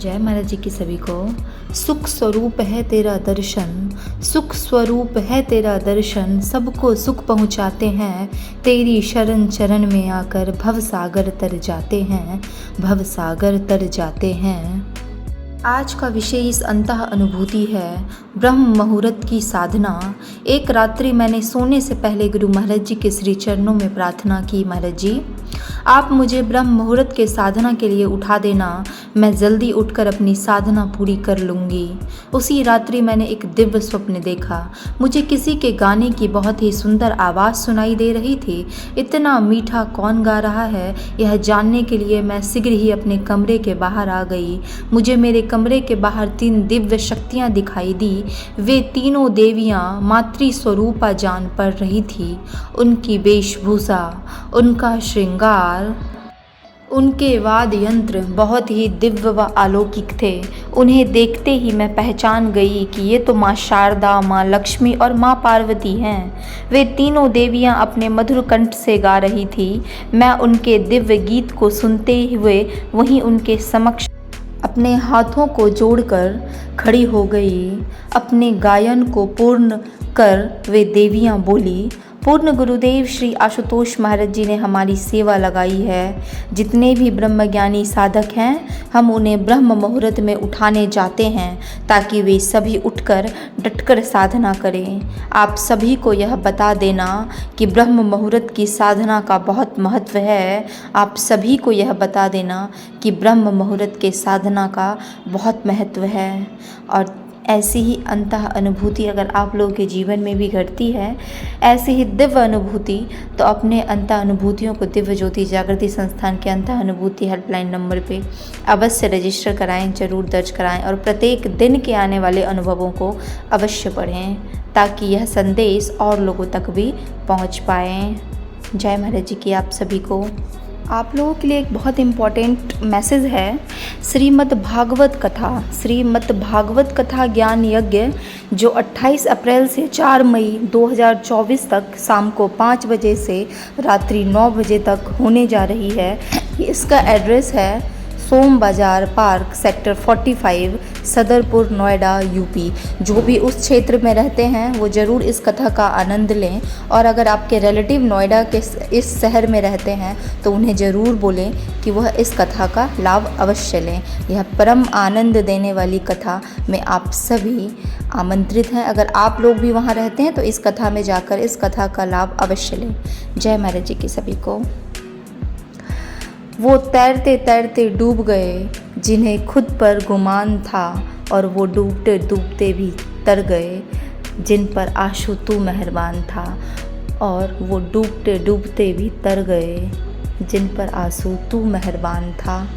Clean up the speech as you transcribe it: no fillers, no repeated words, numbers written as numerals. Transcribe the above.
जय महाराज जी की सभी को। सुख स्वरूप है तेरा दर्शन, सुख स्वरूप है तेरा दर्शन, सबको सुख पहुँचाते हैं, तेरी शरण चरण में आकर भव सागर तर जाते हैं, भव सागर तर जाते हैं। आज का विषय इस अंतः अनुभूति है, ब्रह्म मुहूर्त की साधना। एक रात्रि मैंने सोने से पहले गुरु महाराज जी के श्री चरणों में प्रार्थना की, महाराज जी आप मुझे ब्रह्म मुहूर्त के साधना के लिए उठा देना, मैं जल्दी उठकर अपनी साधना पूरी कर लूँगी। उसी रात्रि मैंने एक दिव्य स्वप्न देखा। मुझे किसी के गाने की बहुत ही सुंदर आवाज़ सुनाई दे रही थी। इतना मीठा कौन गा रहा है यह जानने के लिए मैं शीघ्र ही अपने कमरे के बाहर आ गई। मुझे मेरे कमरे के बाहर 3 दिव्य शक्तियाँ दिखाई दी। वे तीनों देवियाँ मातृ स्वरूपा जान पड़ रही थी। उनकी वेशभूषा, उनका श्रृंगार, उनके वाद्य यंत्र बहुत ही दिव्य व अलौकिक थे। उन्हें देखते ही मैं पहचान गई कि ये तो माँ शारदा, माँ लक्ष्मी और माँ पार्वती हैं। वे तीनों देवियाँ अपने मधुर कंठ से गा रही थी। मैं उनके दिव्य गीत को सुनते हुए वहीं उनके समक्ष अपने हाथों को जोड़कर खड़ी हो गई। अपने गायन को पूर्ण कर वे देवियाँ बोली, पूर्ण गुरुदेव श्री आशुतोष महाराज जी ने हमारी सेवा लगाई है। जितने भी ब्रह्मज्ञानी साधक हैं, हम उन्हें ब्रह्म मुहूर्त में उठाने जाते हैं ताकि वे सभी उठकर डटकर साधना करें। आप सभी को यह बता देना कि ब्रह्म मुहूर्त की साधना का बहुत महत्व है। आप सभी को यह बता देना कि ब्रह्म मुहूर्त के साधना का बहुत महत्व है। और ऐसी ही अंतः अनुभूति अगर आप लोगों के जीवन में भी घटती है, ऐसी ही दिव्य अनुभूति, तो अपने अंतः अनुभूतियों को दिव्य ज्योति जागृति संस्थान के अंतः अनुभूति हेल्पलाइन नंबर पे अवश्य रजिस्टर कराएं, जरूर दर्ज कराएं और प्रत्येक दिन के आने वाले अनुभवों को अवश्य पढ़ें ताकि यह संदेश और लोगों तक भी पहुंच पाए। जय महाराज जी की आप सभी को। आप लोगों के लिए एक बहुत इम्पॉर्टेंट मैसेज है। श्रीमद् भागवत कथा ज्ञान यज्ञ जो 28 अप्रैल से 4 मई 2024 तक शाम को 5 बजे से रात्रि 9 बजे तक होने जा रही है। इसका एड्रेस है सोम बाजार park, sector 45, Sadarpur, Noida, UP. जो भी उस क्षेत्र में रहते हैं वो ज़रूर इस कथा का आनंद लें। और अगर आपके रिलेटिव नोएडा के इस शहर में रहते हैं तो उन्हें ज़रूर बोलें कि वह इस कथा का लाभ अवश्य लें। यह परम आनंद देने वाली कथा में आप सभी आमंत्रित हैं। अगर आप लोग भी वहाँ रहते हैं तो इस कथा में जाकर इस कथा का लाभ अवश्य लें। जय महाराज जी की सभी को। वो तैरते तैरते डूब गए जिन्हें खुद पर गुमान था, और वो डूबते डूबते भी तर गए जिन पर आशु तू मेहरबान था, और वो डूबते डूबते भी तर गए जिन पर आंसू तू मेहरबान था।